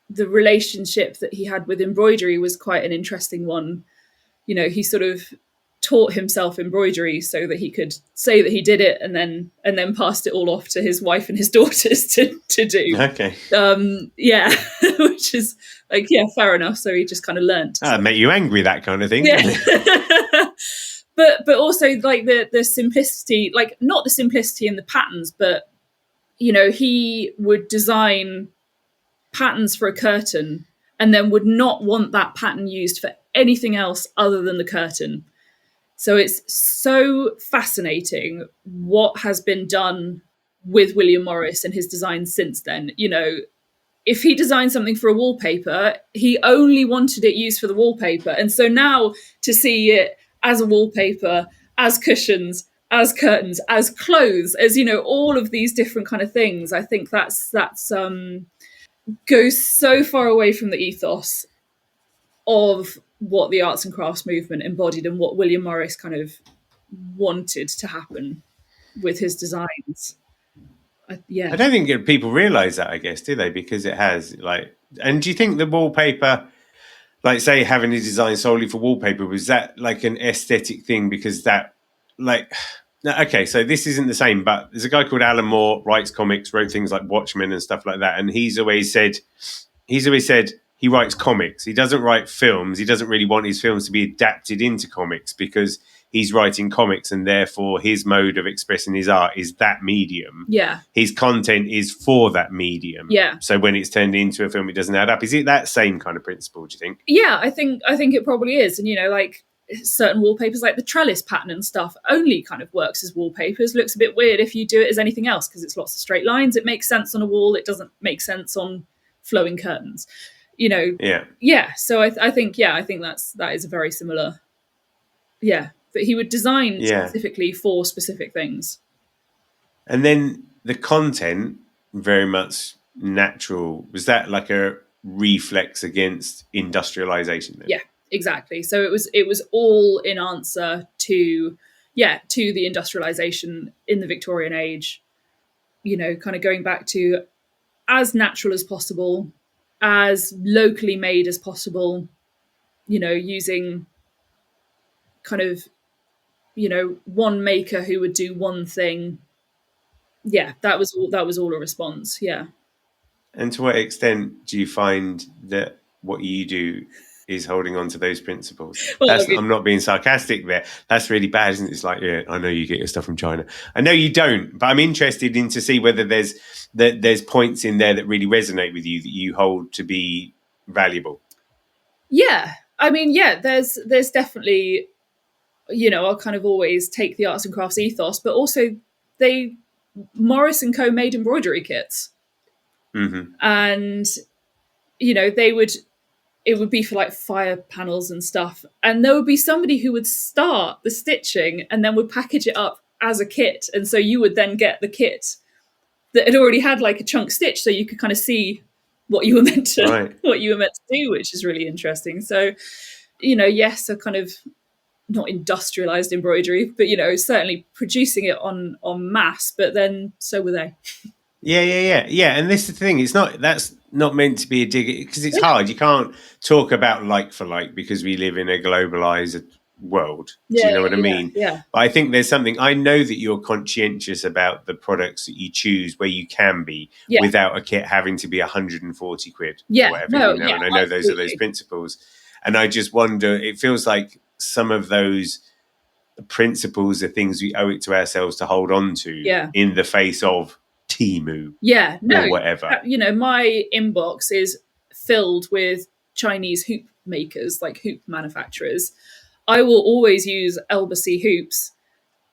the relationship that he had with embroidery was quite an interesting one. You know, he sort of taught himself embroidery so that he could say that he did it, and then passed it all off to his wife and his daughters to do.
Okay.
Which is like, yeah, fair enough. So he just kind of learned.
That make you angry, that kind of thing.
Yeah. but also like the simplicity, like not the simplicity in the patterns, but, you know, he would design patterns for a curtain and then would not want that pattern used for anything else other than the curtain. So it's so fascinating what has been done with William Morris and his designs since then. You know, if he designed something for a wallpaper, he only wanted it used for the wallpaper. And so now to see it as a wallpaper, as cushions, as curtains, as clothes, as, you know, all of these different kind of things, I think that's goes so far away from the ethos of what the arts and crafts movement embodied and what William Morris kind of wanted to happen with his designs. I don't
think people realise that, I guess, do they? Because it has, like, and do you think the wallpaper, like, say, having a design solely for wallpaper, was that like an aesthetic thing? Because that, like, No, okay, so this isn't the same, but there's a guy called Alan Moore, writes comics, wrote things like Watchmen and stuff like that, and he's always said he writes comics. He doesn't write films. He doesn't really want his films to be adapted into comics because he's writing comics, and therefore his mode of expressing his art is that medium.
Yeah.
His content is for that medium.
Yeah.
So when it's turned into a film, it doesn't add up. Is it that same kind of principle, do you think?
Yeah, I think it probably is. And, like certain wallpapers, like the trellis pattern and stuff, only kind of works as wallpapers. Looks a bit weird if you do it as anything else because it's lots of straight lines. It makes sense on a wall. It doesn't make sense on flowing curtains. Yeah. So I think that is a very similar. Yeah, but he would design specifically for specific things.
And then the content, very much natural. Was that like a reflex against industrialization then?
Yeah, exactly. So it was all in answer to the industrialization in the Victorian age. Kind of going back to as natural as possible, as locally made as possible, using kind of, one maker who would do one thing. Yeah, that was all a response. Yeah.
And to what extent do you find that what you do is holding on to those principles?
Well,
I'm not being sarcastic there. That's really bad, isn't it? It's like, yeah, I know you get your stuff from China. I know you don't, but I'm interested in to see whether there's points in there that really resonate with you that you hold to be valuable.
Yeah. I mean, yeah, there's definitely, I'll kind of always take the arts and crafts ethos, but also Morris & Co. made embroidery kits.
Mm-hmm.
And, it would be for like fire panels and stuff. And there would be somebody who would start the stitching and then would package it up as a kit. And so you would then get the kit that had already had like a chunk stitch, so you could kind of see what you were meant to do, which is really interesting. So, yes, a kind of not industrialized embroidery, but certainly producing it on mass, but then so were they.
Yeah. And this is the thing. That's not meant to be a dig because it's hard. You can't talk about like for like because we live in a globalized world. Do you know what I mean?
Yeah.
But I think there's something. I know that you're conscientious about the products that you choose where you can be without a kit having to be 140 quid or whatever. And I know those are those principles. And I just wonder, it feels like some of those principles are things we owe it to ourselves to hold on to in the face of Temu or whatever.
My inbox is filled with Chinese hoop makers, like hoop manufacturers. I will always use Elbacy hoops.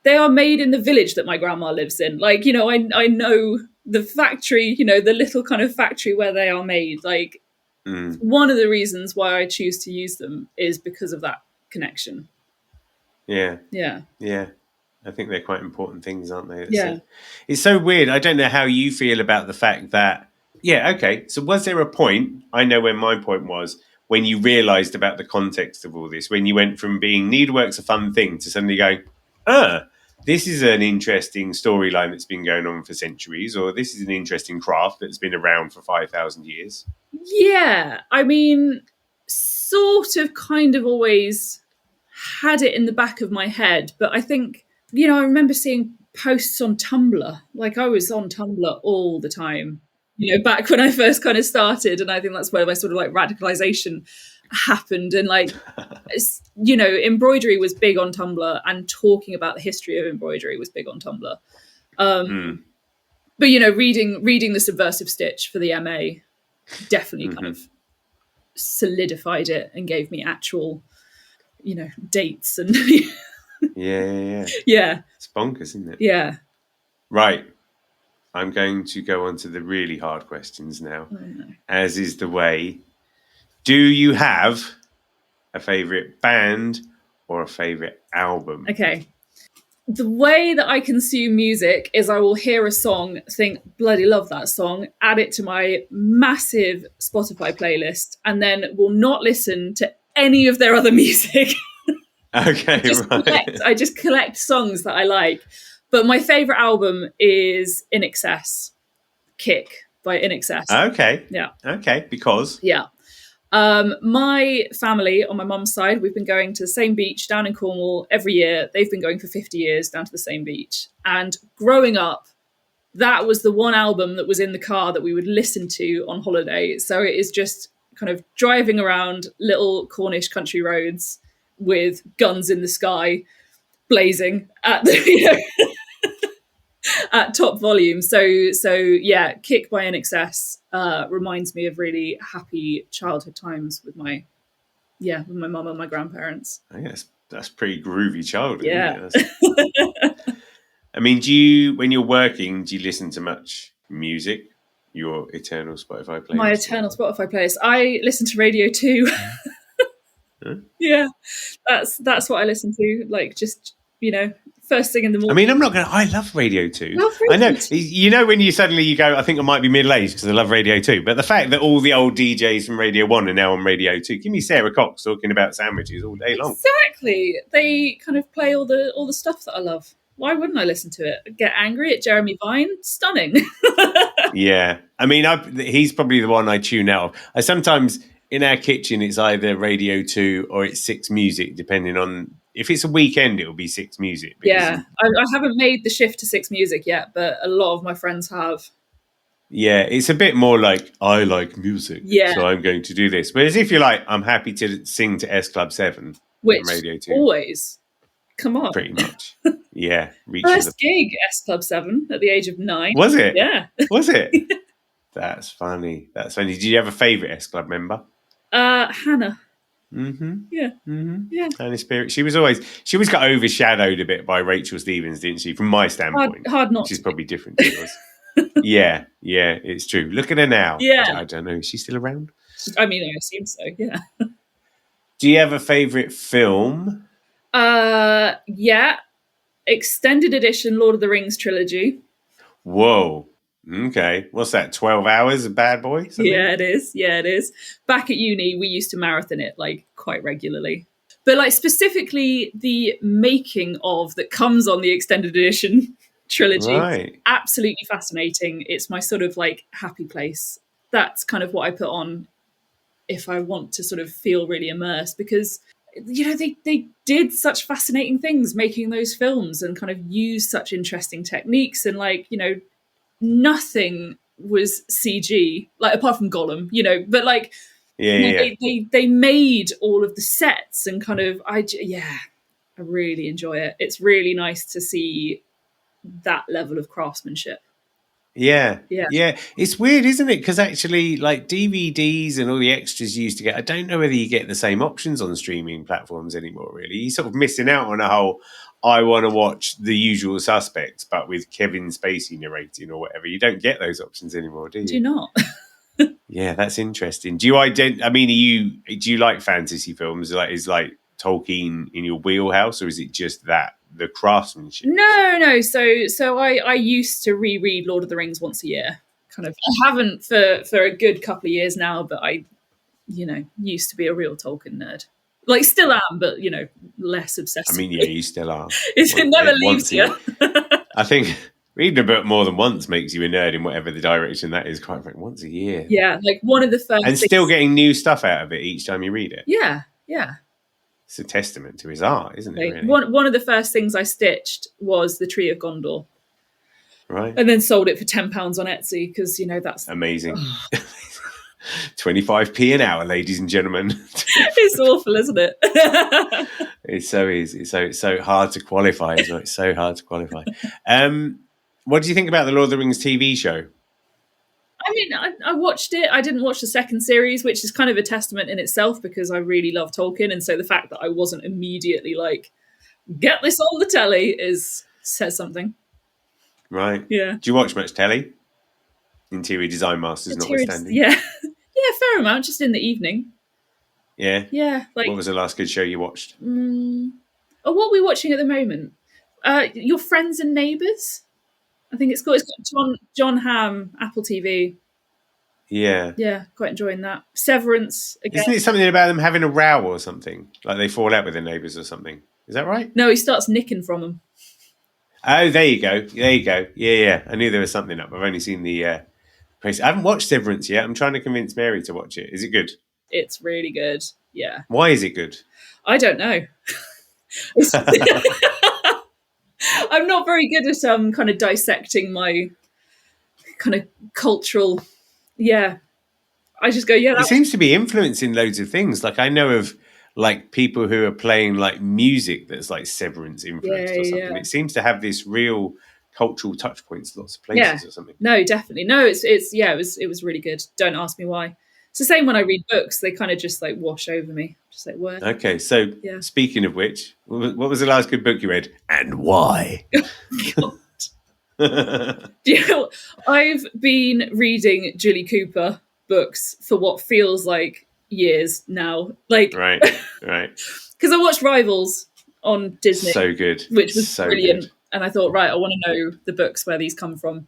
They are made in the village that my grandma lives in. Like, I know the factory, the little kind of factory where they are made. Like, one of the reasons why I choose to use them is because of that connection.
Yeah. I think they're quite important things, aren't they? It's so weird. I don't know how you feel about the fact that, so was there a point, I know when my point was, when you realised about the context of all this, when you went from being needlework's a fun thing to suddenly going, this is an interesting storyline that's been going on for centuries, or this is an interesting craft that's been around for 5,000 years?
Yeah, I mean, sort of kind of always had it in the back of my head, but I think, I remember seeing posts on Tumblr. Like I was on Tumblr all the time, back when I first kind of started. And I think that's where my sort of like radicalization happened. And like, embroidery was big on Tumblr, and talking about the history of embroidery was big on Tumblr. But, reading the Subversive Stitch for the MA definitely kind of solidified it and gave me actual, dates and...
Yeah. It's bonkers, isn't it?
Yeah.
Right. I'm going to go on to the really hard questions now, as is the way. Do you have a favourite band or a favourite album?
Okay. The way that I consume music is I will hear a song, think, bloody love that song, add it to my massive Spotify playlist, and then will not listen to any of their other music.
Okay,
I just collect songs that I like. But my favourite album is NX093, Kick by NX093.
Okay.
Yeah.
Okay, because?
Yeah. My family on my mum's side, we've been going to the same beach down in Cornwall every year. They've been going for 50 years down to the same beach. And growing up, that was the one album that was in the car that we would listen to on holiday. So it is just kind of driving around little Cornish country roads with guns in the sky blazing at the, at top volume. So yeah, Kick by NX reminds me of really happy childhood times with my mum and my grandparents.
I guess that's pretty groovy childhood.
Yeah.
Isn't it? I mean, when you're working, do you listen to much music? Your eternal Spotify playlist?
My eternal Spotify playlist. I listen to Radio 2.
Huh?
Yeah, that's what I listen to. Like, just, first thing in the morning.
I mean, I'm not going to... I love Radio 2.
Love
I
Radio
know.
2.
When you suddenly go, I think I might be middle-aged because I love Radio 2. But the fact that all the old DJs from Radio 1 are now on Radio 2. Give me Sarah Cox talking about sandwiches all day long.
Exactly. They kind of play all the stuff that I love. Why wouldn't I listen to it? Get angry at Jeremy Vine? Stunning.
Yeah. I mean, he's probably the one I tune out of. I sometimes... In our kitchen, it's either Radio 2 or it's Six Music, depending on... If it's a weekend, it'll be Six Music.
Yeah, I haven't made the shift to Six Music yet, but a lot of my friends have.
Yeah, it's a bit more like, I like music, so I'm going to do this. Whereas if you're like, I'm happy to sing to S Club 7
Which
on Radio 2.
Always. Come on.
Pretty much. Yeah.
First gig, S Club 7, at the age of 9.
Was it?
Yeah.
Was it? That's funny. Did you have a favourite S Club member?
Hannah.
Mm-hmm.
Yeah.
Mm-hmm.
Yeah.
Hannah Spirit. She always got overshadowed a bit by Rachel Stevens, didn't she? From my standpoint.
Hard not.
Which is probably different to yours. Yeah, it's true. Look at her now.
Yeah.
I don't know. Is she still around?
I mean, I assume so, yeah.
Do you have a favourite film?
Yeah. Extended edition Lord of the Rings trilogy.
Whoa. Okay. What's that, 12 hours of Bad Boy? Something?
Yeah, it is. Back at uni, we used to marathon it, like, quite regularly. But, like, specifically the making of that comes on the extended edition trilogy.
Right.
Absolutely fascinating. It's my sort of, like, happy place. That's kind of what I put on if I want to sort of feel really immersed, because, they did such fascinating things making those films and kind of used such interesting techniques, and, like, nothing was CG, like, apart from Gollum, but, like, they made all of the sets, and kind of, I really enjoy it. It's really nice to see that level of craftsmanship.
Yeah. It's weird, isn't it? Because actually, like, DVDs and all the extras you used to get, I don't know whether you get the same options on streaming platforms anymore, really. You're sort of missing out on a whole, I want to watch The Usual Suspects, but with Kevin Spacey narrating or whatever. You don't get those options anymore, do you?
Do you not?
Yeah, that's interesting. Do you like fantasy films? Like, is like Tolkien in your wheelhouse, or is it just that? The craftsmanship?
No. So I used to reread Lord of the Rings once a year. Kind of. I haven't for a good couple of years now, but I, used to be a real Tolkien nerd. Like, still am, but less obsessed.
I mean, yeah, you still are.
It never leaves you.
I think reading a book more than once makes you a nerd in whatever the direction that is. Quite frankly, once a year.
Yeah, like one of the first.
And still getting new stuff out of it each time you read it.
Yeah.
It's a testament to his art, isn't it? Really?
One of the first things I stitched was The Tree of Gondor.
Right.
And then sold it for £10 on Etsy, because, that's...
Amazing. 25p an hour, ladies and gentlemen.
It's awful, isn't it?
It so is. It's so hard to qualify as well. It's so hard to qualify. What do you think about the Lord of the Rings TV show?
I mean, I watched it. I didn't watch the second series, which is kind of a testament in itself, because I really love Tolkien. And so the fact that I wasn't immediately like, get this on the telly says something.
Right.
Yeah.
Do you watch much telly? Interior Design Masters notwithstanding.
Yeah. Yeah, fair amount, just in the evening.
Yeah?
Yeah. Like,
what was the last good show you watched?
What are we watching at the moment? Your Friends and Neighbours? I think it's got John Hamm, Apple TV.
Yeah.
Yeah, quite enjoying that. Severance, again.
Isn't it something about them having a row or something? Like they fall out with their neighbours or something? Is that right?
No, he starts nicking from them.
Oh, there you go. Yeah. I knew there was something up. I've only seen the... I haven't watched Severance yet. I'm trying to convince Mary to watch it. Is it good?
It's really good. Yeah.
Why is it good?
I don't know. I'm not very good at kind of dissecting my kind of cultural. Yeah. I just go, yeah.
It seems to be influencing loads of things. Like I know of like people who are playing like music that's like Severance influenced or something.
Yeah.
It seems to have this real cultural touch points, lots of places or something.
No, definitely. No, it was really good. Don't ask me why. It's the same when I read books, they kind of just like wash over me. Just like word.
Okay, so speaking of which, what was the last good book you read and why?
God. You know, I've been reading Julie Cooper books for what feels like years now. Like
right.
Because I watched Rivals on Disney.
So good.
Which was
so
brilliant.
Good.
And I thought, right, I want to know the books where these come from.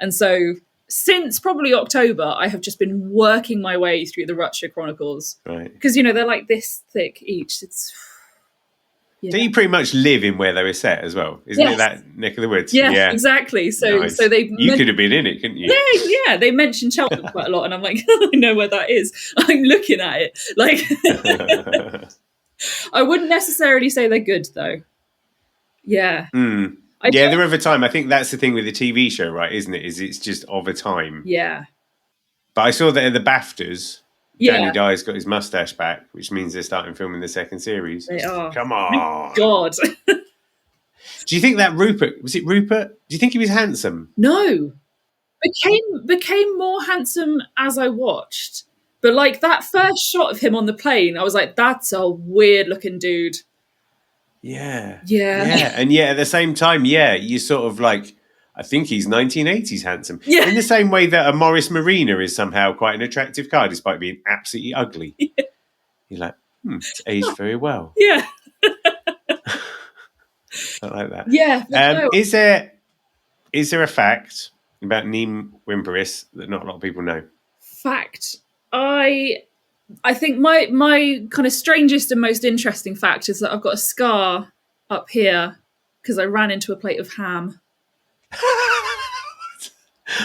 And so since probably October, I have just been working my way through the Rutshire Chronicles.
Right.
Because, you know, they're like this thick each. It's...
Yeah. Do you pretty much live in where they were set as well? Isn't it that neck of the woods?
Yeah, exactly. So,
nice.
so
you could have been in it, couldn't you?
Yeah. They mentioned Cheltenham quite a lot, and I'm like, I know where that is. I'm looking at it. Like, I wouldn't necessarily say they're good though. Yeah.
They're of a time. I think that's the thing with the TV show, right? Isn't it? Is it's just of a time.
Yeah.
But I saw that at the BAFTAs. Danny Dye's got his mustache back, which means they're starting filming the second series.
They are.
Come on.
God.
Do you think that Rupert... Was it Rupert? Do you think he was handsome?
No. Became more handsome as I watched. But like that first shot of him on the plane, I was like, that's a weird looking dude.
Yeah.
Yeah.
And yet at the same time, you sort of like... I think he's 1980s handsome.
Yeah.
In the same way that a Morris Marina is somehow quite an attractive car, despite being absolutely ugly. Yeah. You're like, it's aged very well.
Yeah.
I like that.
Yeah.
Is there a fact about Niamh Wimperis that not a lot of people know?
Fact. I think my kind of strangest and most interesting fact is that I've got a scar up here because I ran into a plate of ham.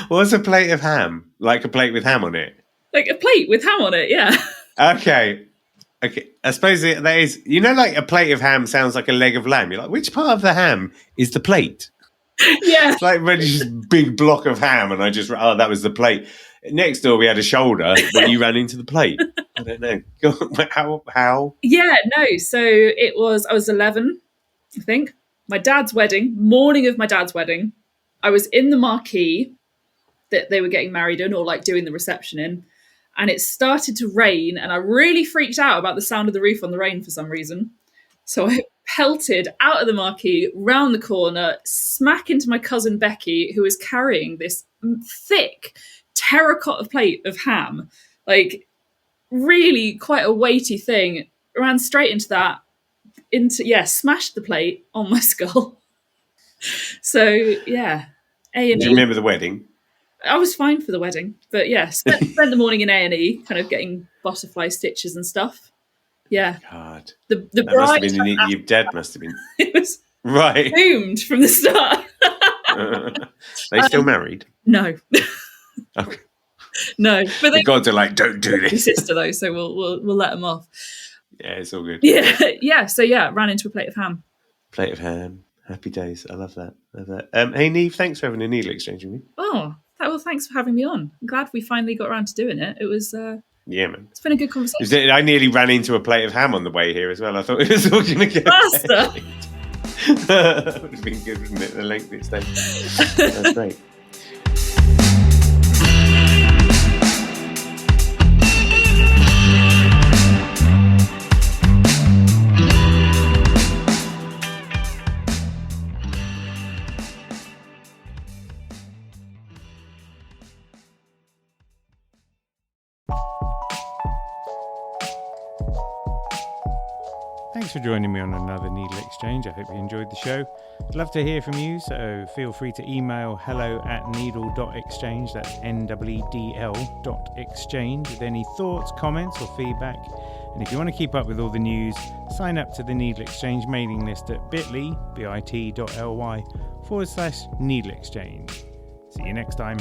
What's a plate of ham? Like a plate with ham on it?
Like a plate with ham on it, yeah.
Okay. I suppose that is... You know, like a plate of ham sounds like a leg of lamb. You're like, which part of the ham is the plate?
Yeah.
It's like really just a big block of ham and I just... Oh, that was the plate. Next door we had a shoulder, but you ran into the plate. I don't know. How?
Yeah, no. So I was 11, I think. My dad's wedding, morning of my dad's wedding. I was in the marquee that they were getting married in or like doing the reception in. And it started to rain and I really freaked out about the sound of the roof on the rain for some reason. So I pelted out of the marquee, round the corner, smack into my cousin Becky, who was carrying this thick terracotta plate of ham. Like really quite a weighty thing. Ran straight into that. Smashed the plate on my skull. So, yeah. A&E.
Do you remember the wedding?
I was fine for the wedding. But, yeah, spent the morning in A&E, kind of getting butterfly stitches and stuff. Yeah.
God.
The
that
bride...
must have been... Your dad must have been...
It was
right.
doomed from the start.
They still married?
No.
Okay.
No. But
the gods are like, don't do this.
Sister, though, so we'll let them off.
Yeah, it's all good.
Yeah. So ran into a plate of ham.
Plate of ham. Happy days. I love that. Hey, Niamh, thanks for having a needle exchange with me.
Oh, well, thanks for having me on. I'm glad we finally got around to doing it. It was...
yeah, man.
It's been a good conversation.
I nearly ran into a plate of ham on the way here as well. I thought it was all going to get...
Faster!
That would have been good, wouldn't it? The length it's taken. That's great. Thanks for joining me on another Needle Exchange. I hope you enjoyed the show. I'd love to hear from you, so feel free to email hello@needle.exchange, that's NEEDL.exchange, with any thoughts, comments or feedback. And if you want to keep up with all the news, sign up to the Needle Exchange mailing list at bit.ly/needleexchange. See you next time.